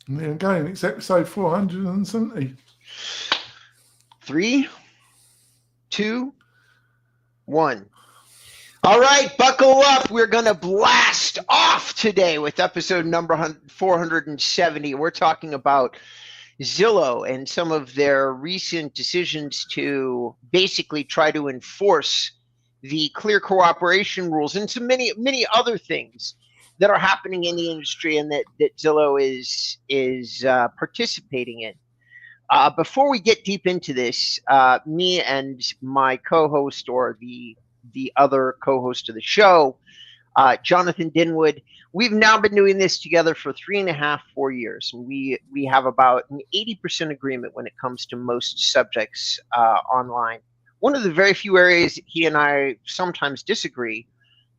And then again, it's episode 470. 3, 2, 1. All right, buckle up. We're going to blast off today with episode number 470. We're talking about Zillow and some of their recent decisions to basically try to enforce the clear cooperation rules and some many other things that are happening in the industry and that Zillow is participating in. Before we get deep into this, me and my co-host, or the other co-host of the show, Jonathan Dinwood, we've now been doing this together for 3.5, 4 years. We have about an 80% agreement when it comes to most subjects online. One of the very few areas he and I sometimes disagree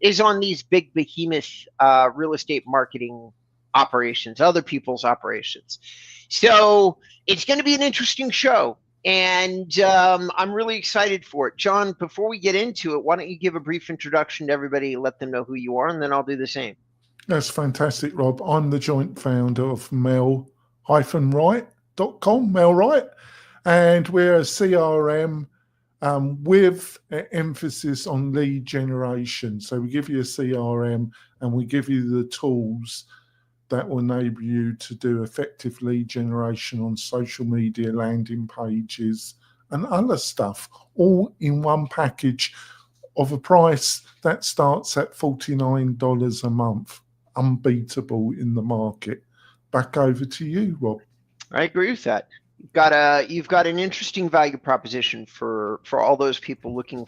is on these big behemoth real estate marketing operations, other people's operations. So it's going to be an interesting show, and I'm really excited for it. John, before we get into it, why don't you give a brief introduction to everybody, let them know who you are, and then I'll do the same. That's fantastic, Rob. I'm the joint founder of Mel-Wright.com, Mel Wright, and we're a CRM with an emphasis on lead generation. So we give you a CRM and we give you the tools that will enable you to do effective lead generation on social media, landing pages, and other stuff, all in one package of a price that starts at $49 a month. Unbeatable in the market. Back over to you, Rob. I agree with that. You've got an interesting value proposition for all those people looking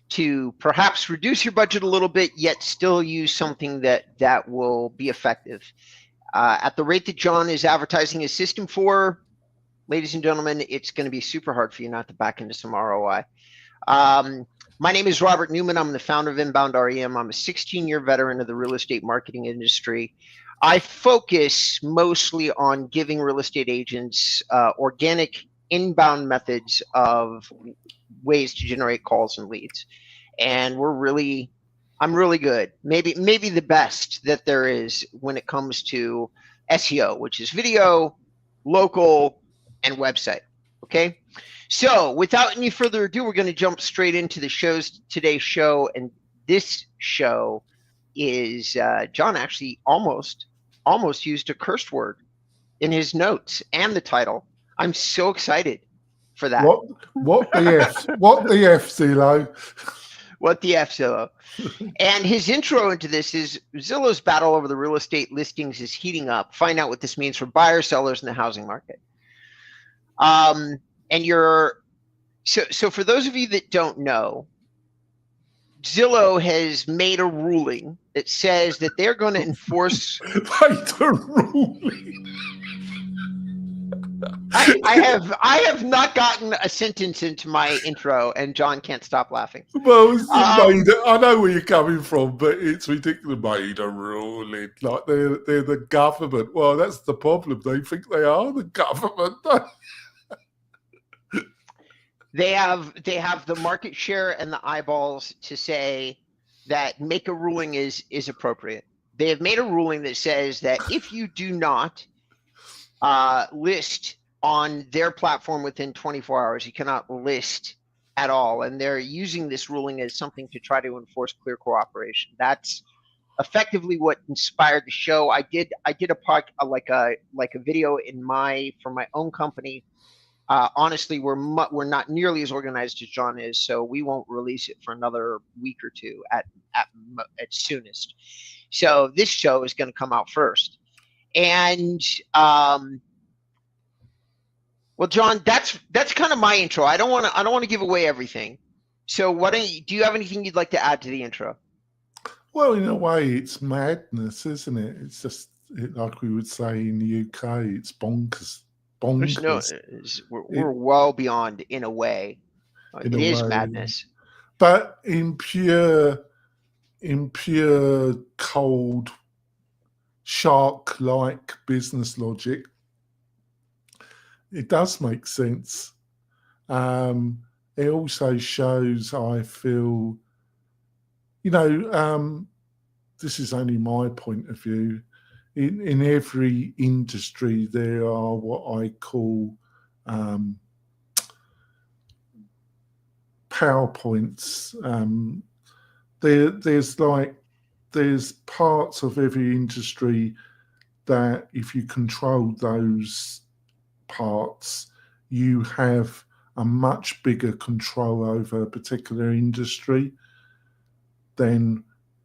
to perhaps reduce your budget a little bit, yet still use something that will be effective. At the rate that John is advertising his system for, ladies and gentlemen, it's going to be super hard for you not to back into some ROI. My name is Robert Newman. I'm the founder of Inbound REM. I'm a 16-year veteran of the real estate marketing industry. I focus mostly on giving real estate agents organic inbound methods of ways to generate calls and leads. And I'm really good. Maybe the best that there is when it comes to SEO, which is video, local, and website. Okay. So without any further ado, we're going to jump straight into today's show. And this show is John actually almost used a cursed word in his notes and the title. I'm so excited for that. What the F? What the F, Zillow? What the F, Zillow? And his intro into this is Zillow's battle over the real estate listings is heating up. Find out what this means for buyers, sellers, in the housing market. So for those of you that don't know, Zillow has made a ruling that says that they're going to enforce. Made a ruling. I have not gotten a sentence into my intro, and John can't stop laughing. Well, I know where you're coming from, but it's ridiculous. Made a ruling, like they're the government. Well, that's the problem. They think they are the government. They have the market share and the eyeballs to say that make a ruling is appropriate. They have made a ruling that says that if you do not list on their platform within 24 hours, you cannot list at all. And they're using this ruling as something to try to enforce clear cooperation. That's effectively what inspired the show. I did a video for my own company. Honestly, we're not nearly as organized as John is, so we won't release it for another week or two at soonest. So this show is going to come out first. And well, John, that's kind of my intro. I don't want to give away everything. So do you have anything you'd like to add to the intro? Well, in a way, it's madness, isn't it? It's just like we would say in the UK, it's bonkers. Bonkers. We're well beyond in a way. It is madness. But in pure cold shark-like business logic, it does make sense. It also shows, I feel, this is only my point of view. in every industry there are what I call PowerPoints. There's parts of every industry that if you control those parts, you have a much bigger control over a particular industry than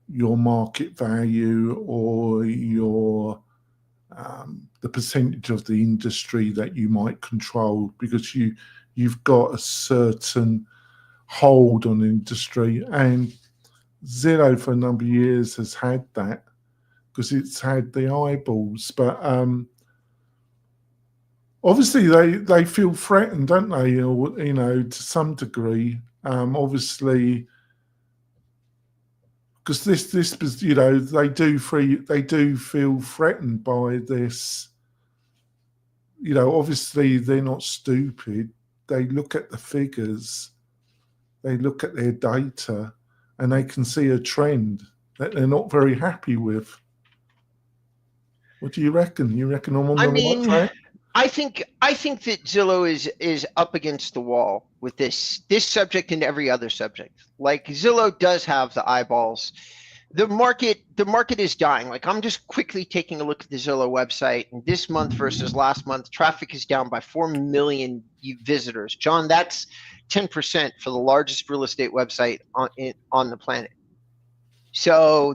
your market value or your the percentage of the industry that you might control, because you've got a certain hold on industry. And Zillow for a number of years has had that because it's had the eyeballs. But obviously they feel threatened, don't they? Or, to some degree. Obviously, because this was, they do feel threatened by this. Obviously they're not stupid. They look at the figures, they look at their data, and they can see a trend that they're not very happy with. What do you reckon? You reckon I'm on the right track? I think that Zillow is up against the wall with this subject and every other subject. Like, Zillow does have the eyeballs. The market is dying. Like, I'm just quickly taking a look at the Zillow website, and this month versus last month, traffic is down by 4 million visitors. John, that's 10% for the largest real estate website on the planet. So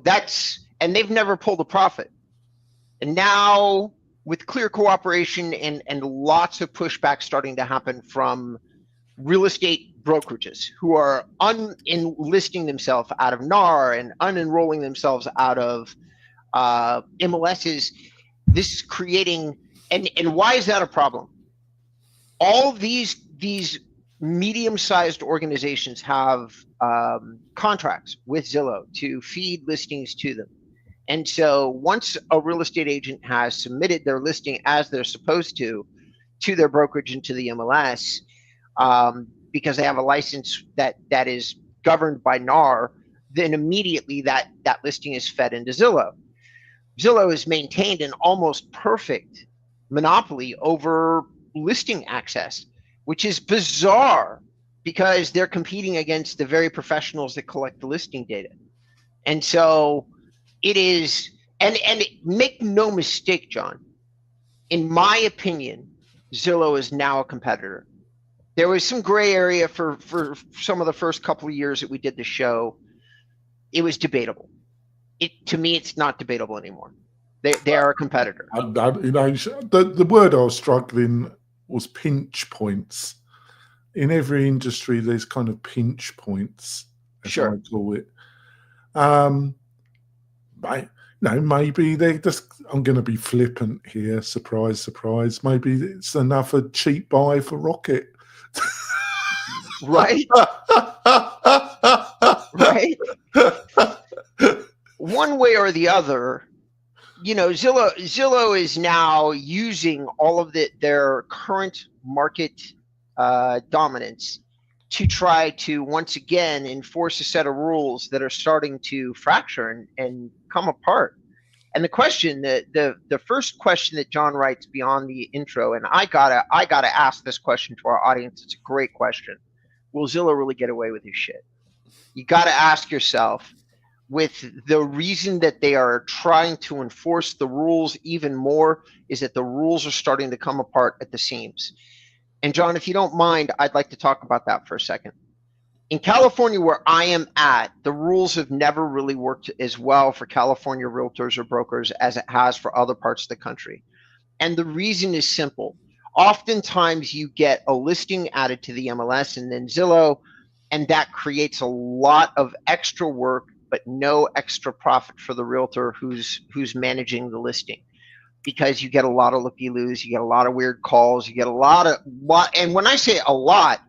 and they've never pulled a profit. And now, with clear cooperation and lots of pushback starting to happen from real estate brokerages who are unenlisting themselves out of NAR and unenrolling themselves out of MLSs, this is creating, and why is that a problem? All these medium-sized organizations have contracts with Zillow to feed listings to them. And so once a real estate agent has submitted their listing as they're supposed to their brokerage and to the MLS, because they have a license that is governed by NAR, then immediately that listing is fed into Zillow. Zillow has maintained an almost perfect monopoly over listing access, which is bizarre because they're competing against the very professionals that collect the listing data. And so it is, and make no mistake, John, in my opinion, Zillow is now a competitor. There was some gray area for some of the first couple of years that we did the show. It was debatable. To me, it's not debatable anymore. They are a competitor. The word I was struggling was pinch points. In every industry, there's kind of pinch points, as I call it. Maybe they're just, I'm going to be flippant here, surprise, surprise. Maybe it's another cheap buy for Rocket. Right? Right? One way or the other, Zillow is now using all of their current market dominance to try to once again enforce a set of rules that are starting to fracture and come apart. And the question, the first question that John writes beyond the intro, and I gotta ask this question to our audience. It's a great question. Will Zillow really get away with his shit? You gotta ask yourself, with the reason that they are trying to enforce the rules even more is that the rules are starting to come apart at the seams. And John, if you don't mind, I'd like to talk about that for a second. In California, where I am at, the rules have never really worked as well for California realtors or brokers as it has for other parts of the country. And the reason is simple. Oftentimes you get a listing added to the MLS and then Zillow, and that creates a lot of extra work, but no extra profit for the realtor who's managing the listing. Because you get a lot of looky-loos, you get a lot of weird calls, you get a lot, and when I say a lot,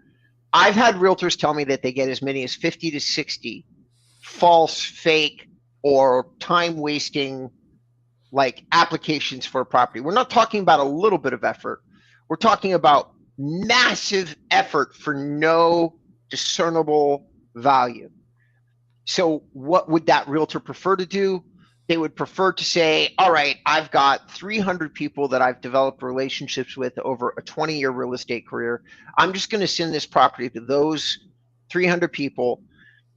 I've had realtors tell me that they get as many as 50 to 60 false, fake, or time-wasting like applications for a property. We're not talking about a little bit of effort. We're talking about massive effort for no discernible value. So what would that realtor prefer to do? They would prefer to say, all right, I've got 300 people that I've developed relationships with over a 20-year real estate career. I'm just going to send this property to those 300 people,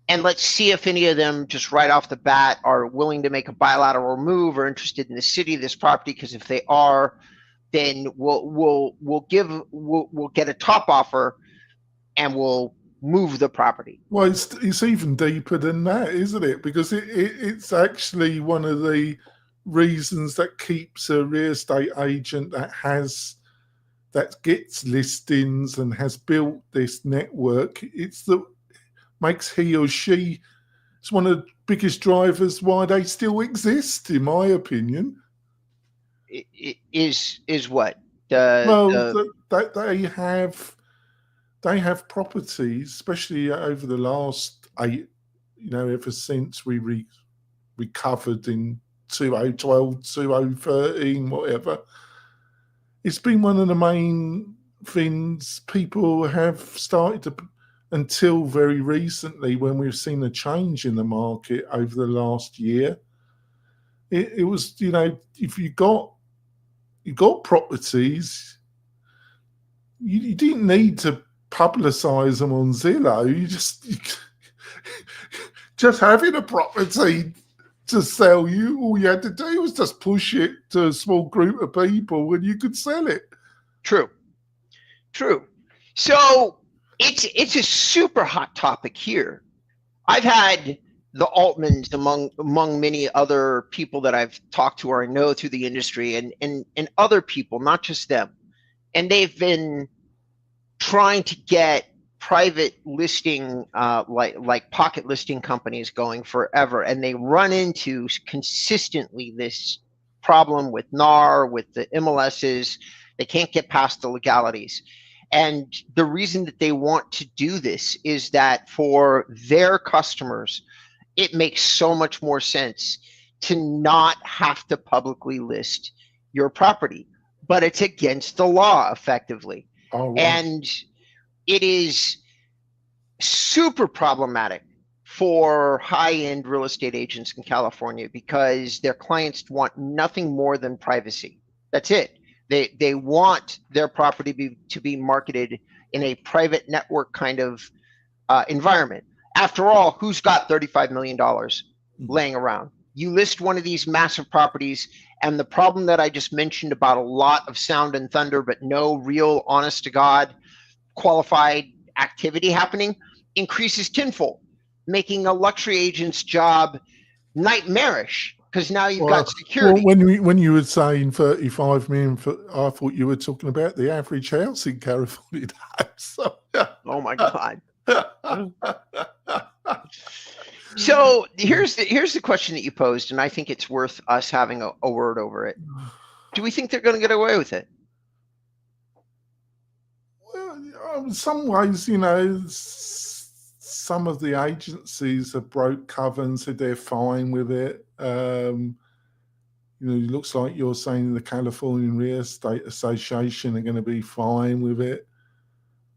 and let's see if any of them just right off the bat are willing to make a bilateral move or interested in the city of this property. Because if they are, then we'll get a top offer and we'll move the property. Well, it's even deeper than that, isn't it? Because it's actually one of the reasons that keeps a real estate agent that gets listings and has built this network. It's that makes he or she, it's one of the biggest drivers why they still exist, in my opinion. Is what? They have properties, especially over the last 8, ever since we recovered in 2012, 2013, whatever. It's been one of the main things people have started to, until very recently, when we've seen a change in the market over the last year. It was, if you got properties, you didn't need to publicize them on Zillow. You just having a property to sell, all you had to do was just push it to a small group of people and you could sell it. True. So it's a super hot topic here. I've had the Altmans among many other people that I've talked to or I know through the industry, and other people, not just them. And they've been trying to get private listing, like pocket listing companies going forever. And they run into consistently this problem with NAR, with the MLSs. They can't get past the legalities. And the reason that they want to do this is that for their customers, it makes so much more sense to not have to publicly list your property, but it's against the law effectively. Oh, wow. And it is super problematic for high-end real estate agents in California because their clients want nothing more than privacy. That's it. They want their property to be marketed in a private network kind of environment. After all, who's got $35 million laying around? You list one of these massive properties, and the problem that I just mentioned about a lot of sound and thunder, but no real honest to God qualified activity happening, increases tenfold, making a luxury agent's job nightmarish. Because now you've got security. Well, when you were saying 35 million, I thought you were talking about the average house in California. So, oh my God. So here's the question that you posed, and I think it's worth us having a word over it. Do we think they're going to get away with it? Well, in some ways, some of the agencies have broke cover and said they're fine with it. It looks like you're saying the California Real Estate Association are going to be fine with it.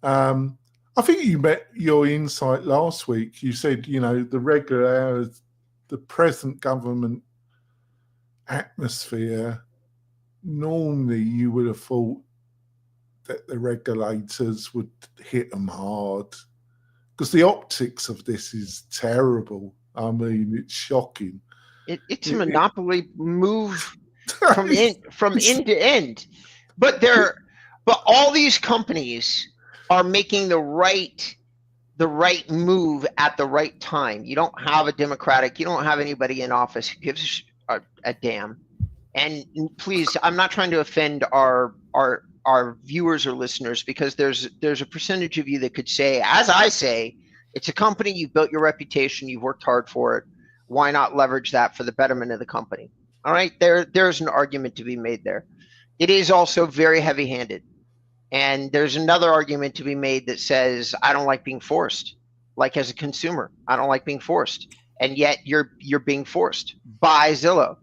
I think you met your insight last week. You said, the present government atmosphere, normally you would have thought that the regulators would hit them hard because the optics of this is terrible. I mean, it's shocking. It's a monopoly move from end to end. But all these companies are making the right move at the right time. You don't have you don't have anybody in office who gives a damn. And please, I'm not trying to offend our viewers or listeners, because there's a percentage of you that could say, as I say, it's a company, you've built your reputation, you've worked hard for it. Why not leverage that for the betterment of the company? All right, there's an argument to be made there. It is also very heavy-handed. And there's another argument to be made that says, I don't like being forced. Like as a consumer, I don't like being forced. And yet you're being forced by Zillow.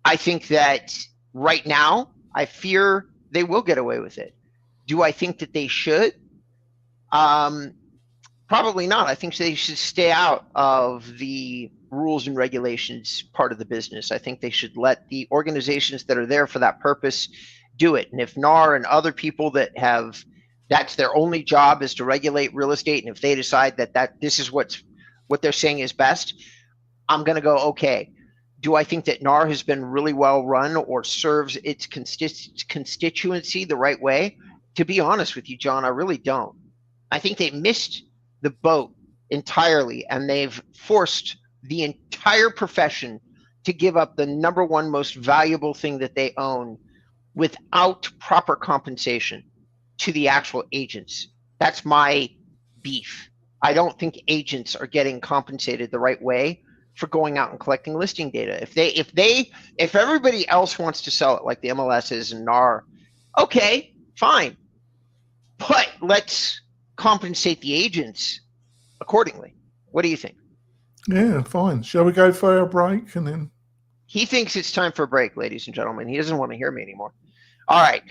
I think that right now, I fear they will get away with it. Do I think that they should? Probably not. I think they should stay out of the rules and regulations part of the business. I think they should let the organizations that are there for that purpose do it. And if NAR and other people that's their only job is to regulate real estate, and if they decide that this is what they're saying is best, I'm going to go, okay. Do I think that NAR has been really well run or serves its constituency the right way? To be honest with you, John, I really don't. I think they missed the boat entirely, and they've forced the entire profession to give up the number one most valuable thing that they own without proper compensation to the actual agents. That's my beef. I don't think agents are getting compensated the right way for going out and collecting listing data. If everybody else wants to sell it like the MLSs and NAR, okay, fine. But let's compensate the agents accordingly. What do you think? Yeah, fine. Shall we go for our break and then? He thinks it's time for a break, ladies and gentlemen. He doesn't want to hear me anymore. All right,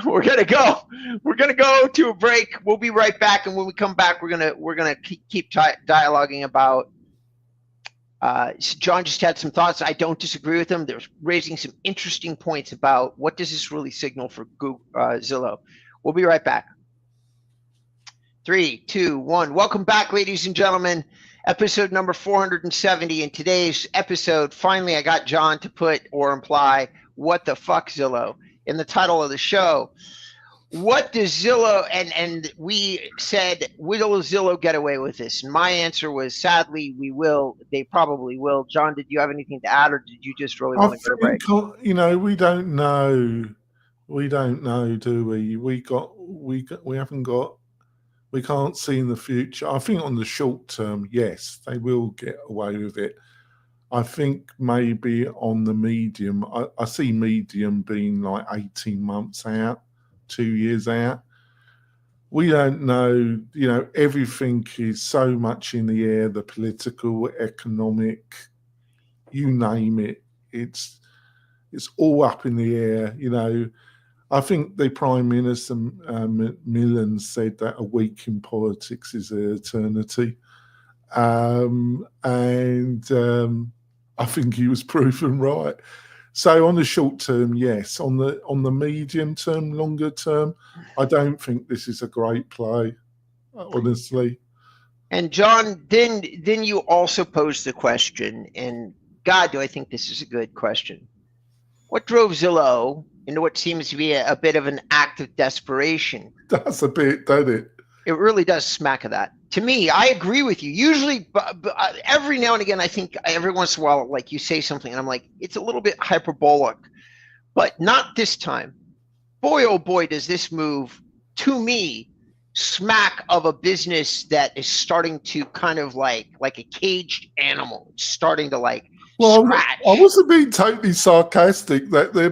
we're gonna go. We're gonna go to a break. We'll be right back, and when we come back, we're gonna keep dialoguing about. John just had some thoughts. I don't disagree with him. They're raising some interesting points about what does this really signal for Google, Zillow. We'll be right back. 3, 2, 1. Welcome back, ladies and gentlemen. Episode number 470. In today's episode, finally, I got John to put or imply "What the fuck, Zillow" in the title of the show. What does Zillow, and we said, will Zillow get away with this? And my answer was, sadly, we will. They probably will. John, did you have anything to add, or did you just really want to go to break? We don't know. We don't know, do we? We haven't got. We can't see in the future. I think on the short term, yes, they will get away with it. I think maybe on the medium, I see medium being like 18 months out, 2 years out. We don't know, everything is so much in the air, the political, economic, you name it. It's all up in the air, I think the Prime Minister, Millen, said that a week in politics is an eternity. I think he was proven right. So on the short term, yes. On the medium term, longer term, I don't think this is a great play, honestly. And John, then you also posed the question, and God, do I think this is a good question. What drove Zillow into what seems to be a bit of an act of desperation? That's a bit, doesn't it? It really does smack of that. To me, I agree with you. Usually, every now and again, I think every once in a while, like you say something, and I'm like, it's a little bit hyperbolic, but not this time. Boy, oh boy, does this move, to me, smack of a business that is starting to kind of like a caged animal. It's starting to scratch. I wasn't being totally sarcastic that they're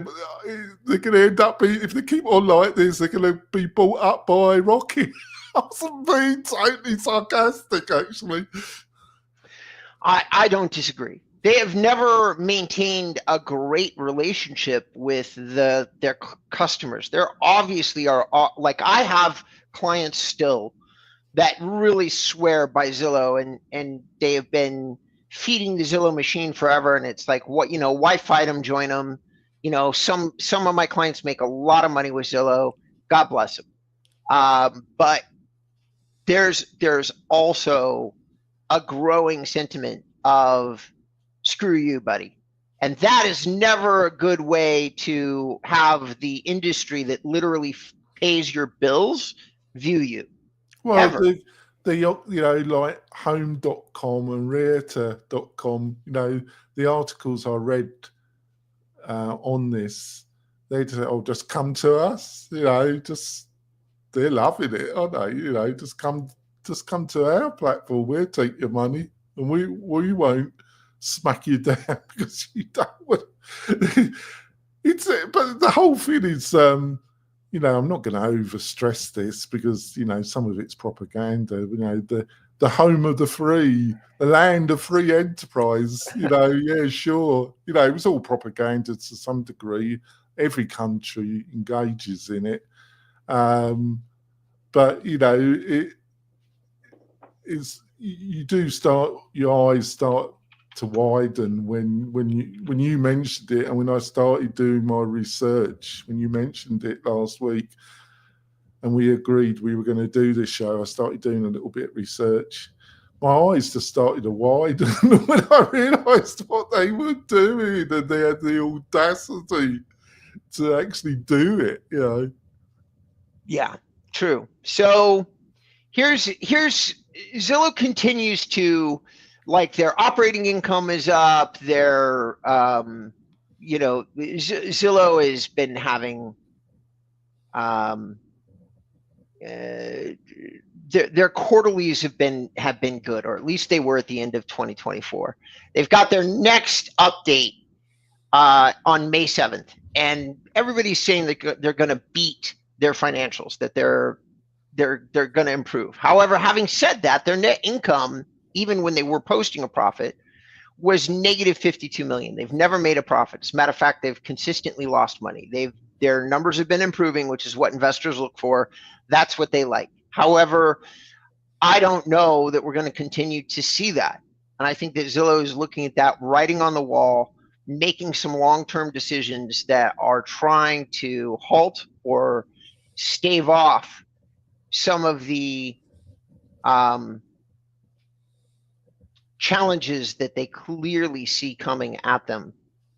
going to end up if they keep on like this, they're going to be bought up by Rocky. I wasn't being totally sarcastic, actually. I don't disagree. They have never maintained a great relationship with their customers. There obviously are, like, I have clients still that really swear by Zillow, and they have been feeding the Zillow machine forever. And it's like, why fight them? Join them. Some of my clients make a lot of money with Zillow. God bless them. But there's also a growing sentiment of screw you, buddy. And that is never a good way to have the industry that literally pays your bills view you. Well, ever. Like home.com and realtor.com, the articles I read on this, they say, just come to us, they're loving it, aren't they? Just come to our platform, we'll take your money and we won't smack you down because you don't want but the whole thing is I'm not going to overstress this because some of it's propaganda. The home of the free, the land of free enterprise. Yeah, sure. It was all propaganda to some degree. Every country engages in it, but you do start, your eyes start to widen when you mentioned it, and when I started doing my research, when you mentioned it last week, and we agreed we were going to do this show, I started doing a little bit of research. My eyes just started to widen when I realised what they were doing, and they had the audacity to actually do it. Yeah, true. So here's Zillow continues to, like, their operating income is up. Their Zillow has been having their quarterlies have been good, or at least they were at the end of 2024. They've got their next update on May 7th, and everybody's saying that they're going to beat their financials, that they're going to improve. However, having said that, their net income, even when they were posting a profit, was negative 52 million. They've never made a profit. As a matter of fact, they've consistently lost money. Their numbers have been improving, which is what investors look for. That's what they like. However, I don't know that we're going to continue to see that. And I think that Zillow is looking at that, writing on the wall, making some long-term decisions that are trying to halt or stave off some of the challenges that they clearly see coming at them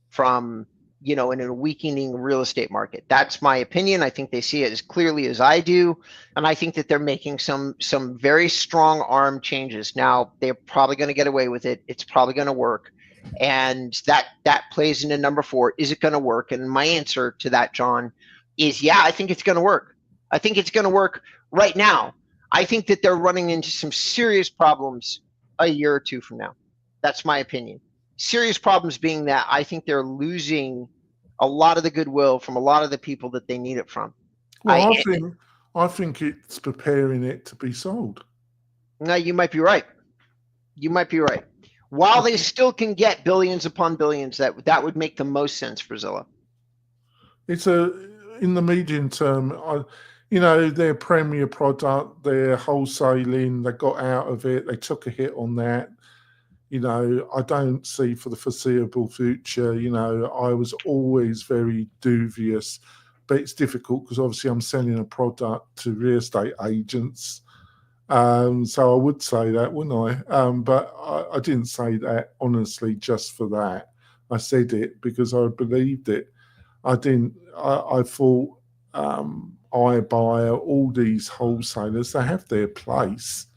from, in a weakening real estate market. That's my opinion. I think they see it as clearly as I do. And I think that they're making some very strong arm changes. Now, they're probably going to get away with it. It's probably going to work. And that plays into number 4. Is it going to work? And my answer to that, John, is yeah, I think it's going to work. I think it's going to work right now. I think that they're running into some serious problems a year or two from now. That's my opinion. Serious problems being that I think they're losing a lot of the goodwill from a lot of the people that they need it from. Well, I think it's preparing it to be sold. No, you might be right. You might be right. While they still can get billions upon billions, that would make the most sense for Zillow. It's in the medium term, their premier product, their wholesaling, they got out of it. They took a hit on that. I don't see for the foreseeable future. I was always very dubious, but it's difficult because obviously I'm selling a product to real estate agents. So I would say that, wouldn't I? But I didn't say that honestly just for that. I said it because I believed it. I didn't. I thought iBuyer, all these wholesalers, they have their place.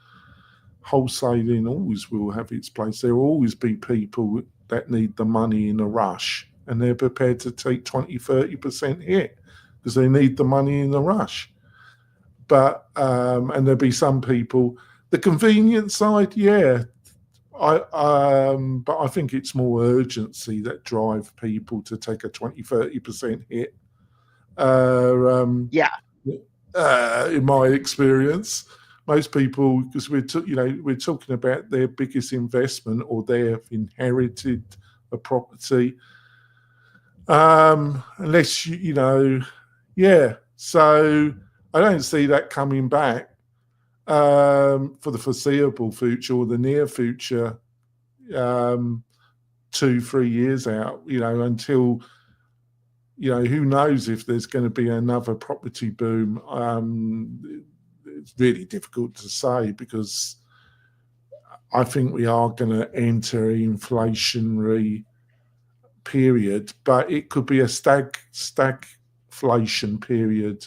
Wholesaling always will have its place. There will always be people that need the money in a rush, and they're prepared to take 20, 30% hit because they need the money in a rush. But and there'll be some people, the convenience side, yeah. But I think it's more urgency that drive people to take a 20, 30% hit. In my experience, most people, because we're talking about their biggest investment, or they've inherited a property. Unless So I don't see that coming back for the foreseeable future or the near future, 2-3 years out. Until who knows if there's going to be another property boom. It's really difficult to say because I think we are going to enter an inflationary period, but it could be a stagflation period.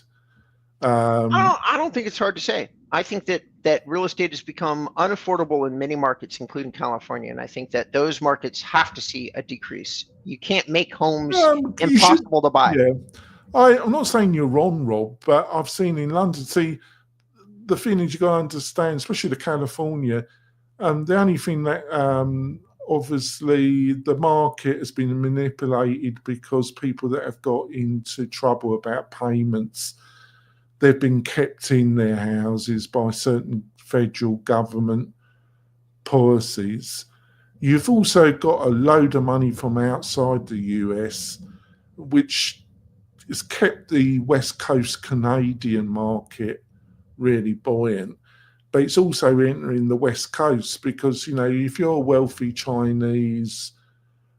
I don't think it's hard to say. I think that real estate has become unaffordable in many markets, including California, and I think that those markets have to see a decrease. You can't make homes impossible to buy. Yeah, I'm not saying you're wrong, Rob, but I've seen in London. See, the thing is, you got to understand, especially the California. The only thing that obviously the market has been manipulated because people that have got into trouble about payments, they've been kept in their houses by certain federal government policies. You've also got a load of money from outside the US, which has kept the West Coast Canadian market really buoyant. but it's also entering the West Coast because, you know, if you're wealthy Chinese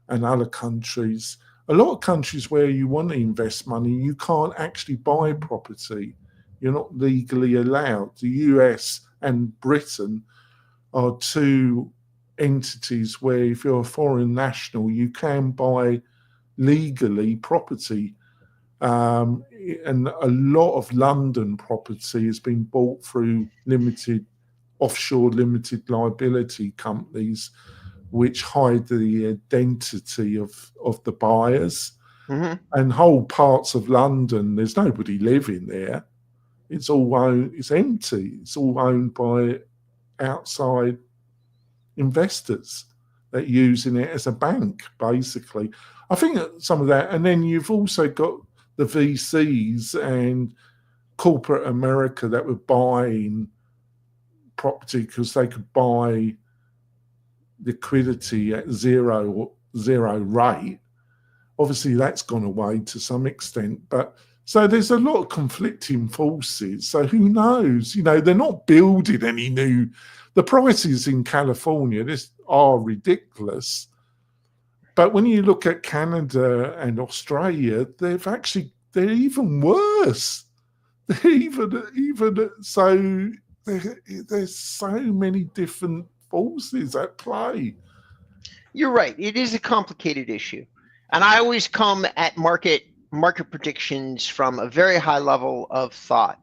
and other countries, a lot of countries where you want to invest money, you can't actually buy property. You're not legally allowed. The US and Britain are two entities where if you're a foreign national, you can buy legally property. And a lot of London property has been bought through offshore limited liability companies, which hide the identity of the buyers. Mm-hmm. And whole parts of London, there's nobody living there. It's empty. It's all owned by outside investors that are using it as a bank, basically. I think that some of that, and then you've also got the VCs and corporate America that were buying property because they could buy liquidity at zero rate. Obviously, that's gone away to some extent, but so there's a lot of conflicting forces. So who knows? You know, they're not building any new. The prices in California are ridiculous. But when you look at Canada and Australia, they're even worse. There's so many different forces at play. You're right. It is a complicated issue. And I always come at market predictions from a very high level of thought.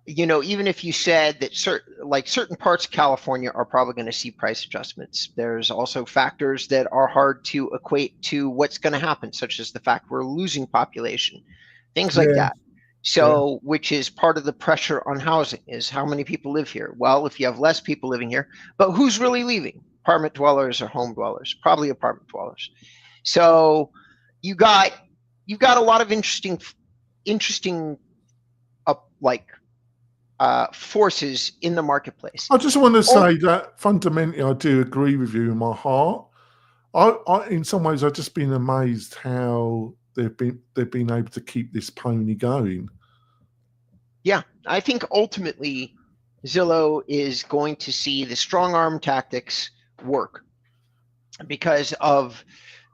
You know, even if you said that certain parts of California are probably going to see price adjustments, there's also factors that are hard to equate to what's going to happen, such as the fact we're losing population, things like that. So, which is part of the pressure on housing is how many people live here. Well, if you have less people living here, but who's really leaving? Apartment dwellers or home dwellers? Probably apartment dwellers. So you've got a lot of interesting forces in the marketplace. I just want to say that fundamentally, I do agree with you in my heart. I in some ways, I've just been amazed how they've been able to keep this pony going. Yeah, I think ultimately Zillow is going to see the strong arm tactics work because of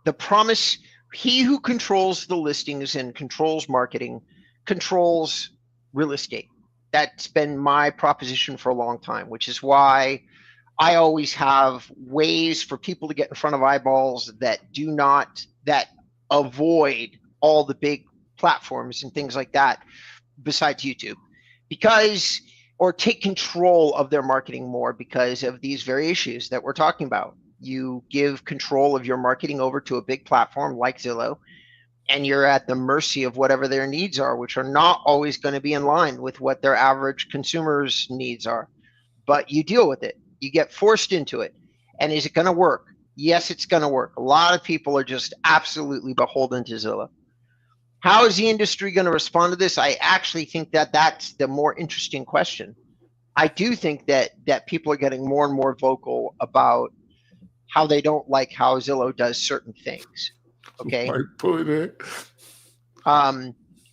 the promise. He who controls the listings and controls marketing controls real estate. That's been my proposition for a long time, which is why I always have ways for people to get in front of eyeballs that avoid all the big platforms and things like that besides YouTube, or take control of their marketing more because of these very issues that we're talking about. You give control of your marketing over to a big platform like Zillow, and you're at the mercy of whatever their needs are, which are not always going to be in line with what their average consumer's needs are. But you deal with it. You get forced into it. And is it going to work? Yes, it's going to work. A lot of people are just absolutely beholden to Zillow. How is the industry going to respond to this? I actually think that that's the more interesting question. I do think that people are getting more and more vocal about how they don't like how Zillow does certain things. Okay. And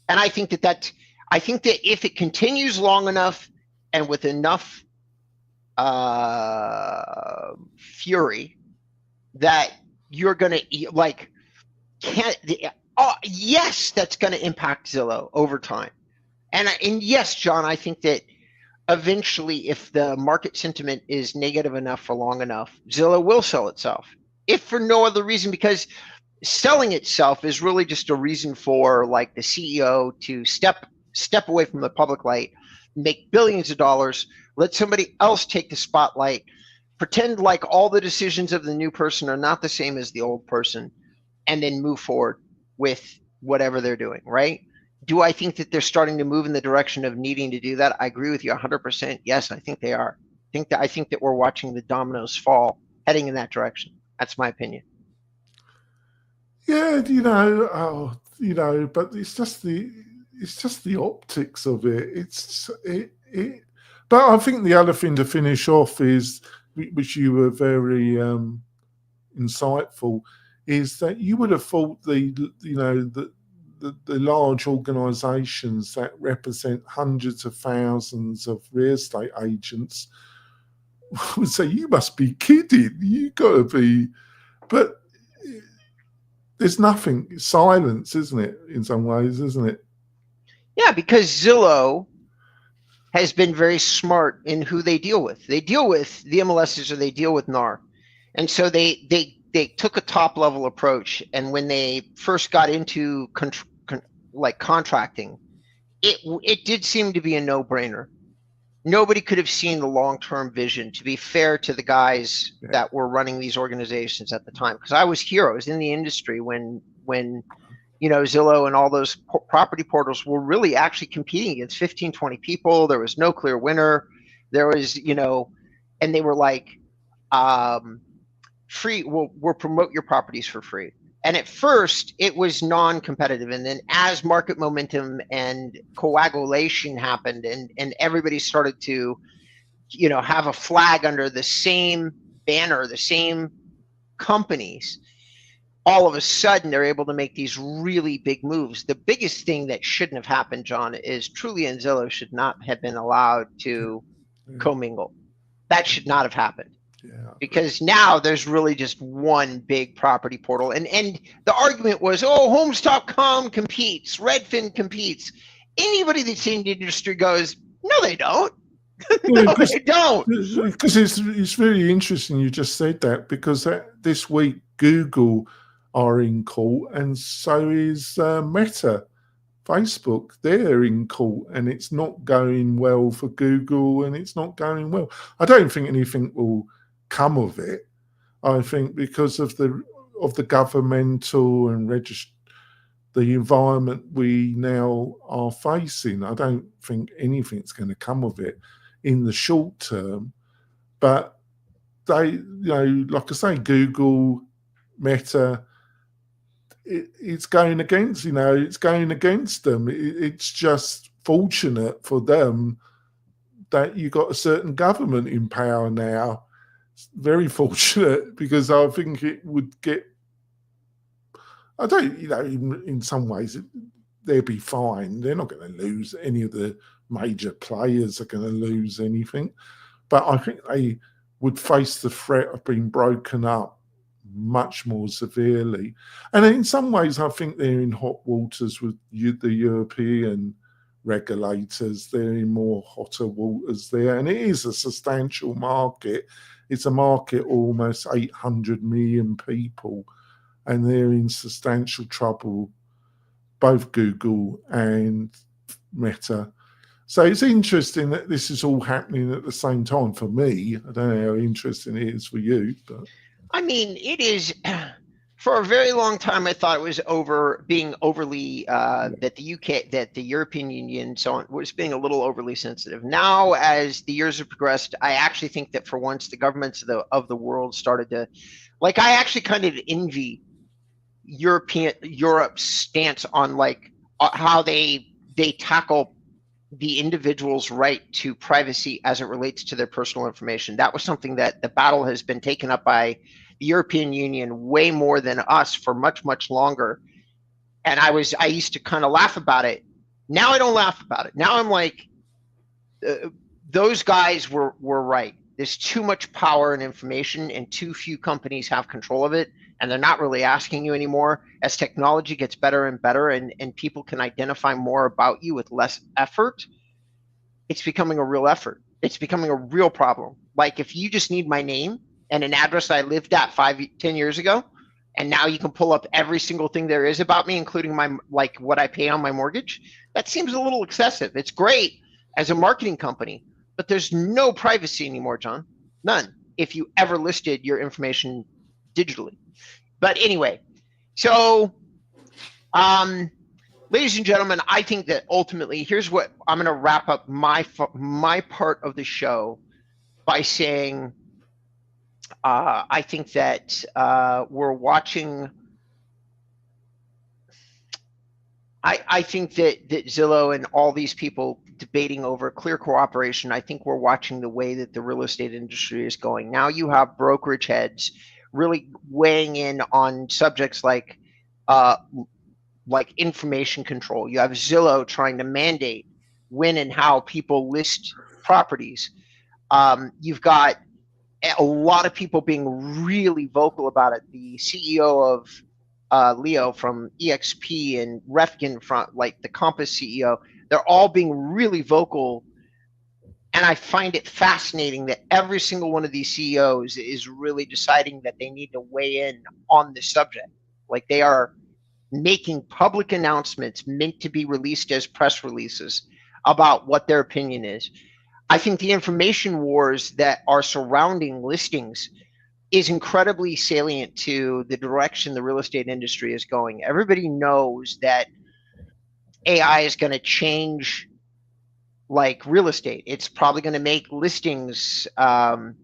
I think that if it continues long enough and with enough fury, that you're gonna yes, that's gonna impact Zillow over time. And yes, John, I think that eventually, if the market sentiment is negative enough for long enough, Zillow will sell itself, if for no other reason, because selling itself is really just a reason for like the CEO to step away from the public light, make billions of dollars, let somebody else take the spotlight, pretend like all the decisions of the new person are not the same as the old person, and then move forward with whatever they're doing, right? Do I think that they're starting to move in the direction of needing to do that? I agree with you 100%. Yes, I think they are. I think that we're watching the dominoes fall, heading in that direction. That's my opinion. Yeah, but it's just the optics of it. But I think the other thing to finish off is, which you were very insightful, is that you would have thought the the large organisations that represent hundreds of thousands of real estate agents would say, "You must be kidding! You got to be," but there's nothing. Silence, isn't it? In some ways, isn't it? Yeah, because Zillow has been very smart in who they deal with. They deal with the MLSs or they deal with NAR. And so they took a top level approach. And when they first got into contracting, it did seem to be a no-brainer. Nobody could have seen the long-term vision, to be fair to the guys that were running these organizations at the time. Because I was here, I was in the industry when Zillow and all those property portals were really actually competing against 15, 20 people. There was no clear winner. There was, and they were like, free, we'll promote your properties for free. And at first it was non-competitive. And then as market momentum and coagulation happened and everybody started to, have a flag under the same banner, the same companies, all of a sudden they're able to make these really big moves. The biggest thing that shouldn't have happened, John, is Trulia and Zillow should not have been allowed to commingle. That should not have happened. Yeah. Because now there's really just one big property portal. And the argument was, Homes.com competes, Redfin competes. Anybody that's in the industry goes, no, they don't. No, they don't. Because it's really interesting you just said that, because this week Google are in court and so is Meta. Facebook, they're in court and it's not going well for Google and it's not going well. I don't think anything will come of it. I think because of the governmental and the environment we now are facing, I don't think anything's going to come of it in the short term. But they, like I say, Google, Meta, it's going against, it's going against them. It's just fortunate for them that you got a certain government in power now. It's very fortunate, because I think it would get, I don't, in some ways they'll be fine. They're not going to lose. Any of the major players are going to lose anything. But I think they would face the threat of being broken up much more severely. And in some ways, I think they're in hot waters with the European regulators. They're in more hotter waters there. And it is a substantial market. It's a market almost 800 million people, and they're in substantial trouble, both Google and Meta. So it's interesting that this is all happening at the same time for me. I don't know how interesting it is for you, but I mean, it is. For a very long time, I thought it was being overly that the UK, that the European Union, so on, was being a little overly sensitive. Now, as the years have progressed, I actually think that for once, the governments of the world started to, like, I actually kind of envy Europe's stance on how they tackle the individual's right to privacy as it relates to their personal information. That was something that the battle has been taken up by the European Union way more than us for much, much longer. And I used to kind of laugh about it. Now I don't laugh about it. Now I'm like, those guys were right. There's too much power and information, and too few companies have control of it. And they're not really asking you anymore. As technology gets better and better, and people can identify more about you with less effort, it's becoming a real effort. It's becoming a real problem. Like, if you just need my name and an address I lived at 10 years ago, and now you can pull up every single thing there is about me, including what I pay on my mortgage, that seems a little excessive. It's great as a marketing company, but there's no privacy anymore, John. None. If you ever listed your information digitally. But anyway, so ladies and gentlemen, I think that ultimately, here's what I'm going to wrap up my part of the show by saying, I think that we're watching. I think that Zillow and all these people debating over clear cooperation, I think we're watching the way that the real estate industry is going. Now you have brokerage heads really weighing in on subjects like like information control. You have Zillow trying to mandate when and how people list properties. You've got a lot of people being really vocal about it. The CEO of Leo from EXP and Refkin from like the Compass CEO, they're all being really vocal. And I find it fascinating that every single one of these CEOs is really deciding that they need to weigh in on this subject. Like they are making public announcements meant to be released as press releases about what their opinion is. I think the information wars that are surrounding listings is incredibly salient to the direction the real estate industry is going. Everybody knows that AI is going to change like real estate. It's probably going to make listings more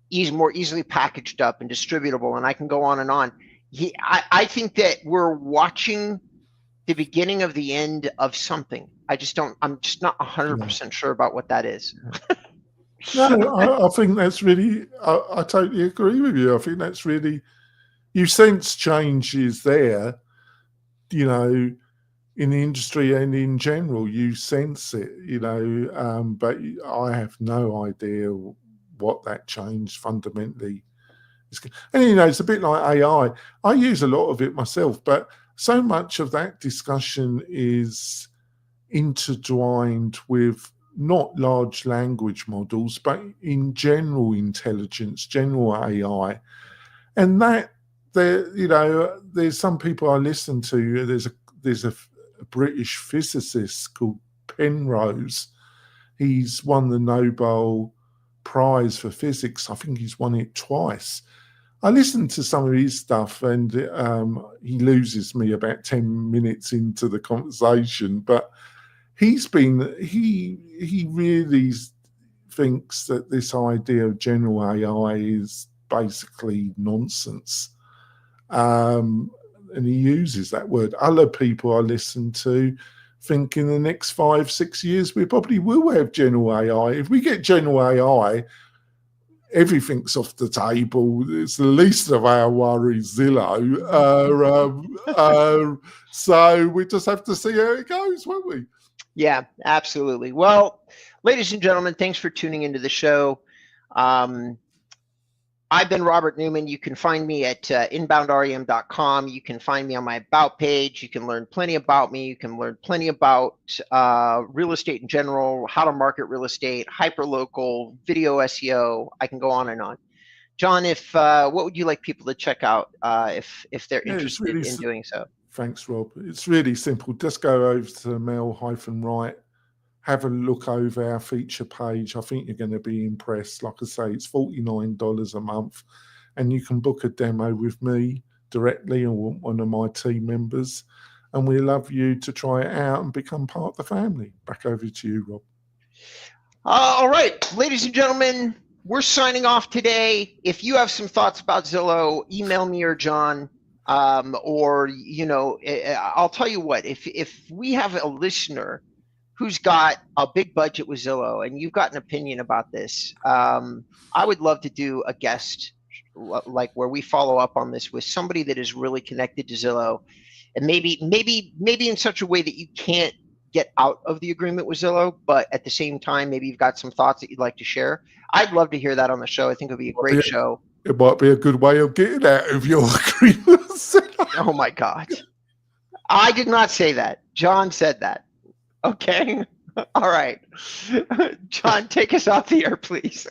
easily packaged up and distributable, and I can go on and on. I think that we're watching the beginning of the end of something. I'm just not 100% sure about what that is. No, I think that's really, I totally agree with you. I think that's really, you sense change is there, you know, in the industry and in general, you sense it, you know, but I have no idea what that change fundamentally is. And, you know, it's a bit like AI. I use a lot of it myself, but so much of that discussion is intertwined with not large language models, but in general intelligence, general AI. And that, there, you know, there's some people I listen to, there's a British physicist called Penrose. He's won the Nobel Prize for Physics. I think he's won it twice. I listened to some of his stuff and he loses me about 10 minutes into the conversation, but he really thinks that this idea of general AI is basically nonsense. And he uses that word. Other people I listen to think in the next 5-6 years, we probably will have general AI. If we get general AI, everything's off the table. It's the least of our worries, Zillow. So we just have to see how it goes, won't we? Yeah, absolutely. Well, ladies and gentlemen, thanks for tuning into the show. I've been Robert Newman. You can find me at inboundrem.com. You can find me on my About page. You can learn plenty about me. You can learn plenty about real estate in general, how to market real estate, hyperlocal, video SEO. I can go on and on. John, what would you like people to check out if they're interested in doing so? Thanks, Rob. It's really simple. Just go over to Mel-Wright. Have a look over our feature page. I think you're going to be impressed. Like I say, it's $49 a month, and you can book a demo with me directly or one of my team members, and we'd love you to try it out and become part of the family. Back over to you, Rob. All right, ladies and gentlemen, we're signing off today. If you have some thoughts about Zillow, email me or John. Or, you know, I'll tell you what, if we have a listener who's got a big budget with Zillow and you've got an opinion about this, I would love to do a guest like where we follow up on this with somebody that is really connected to Zillow, and maybe in such a way that you can't get out of the agreement with Zillow, but at the same time, maybe you've got some thoughts that you'd like to share. I'd love to hear that on the show. I think it'd be a great show. It might be a good way of getting out of your agreement. Oh my God. I did not say that. John said that. Okay. All right. John, take us off the air, please.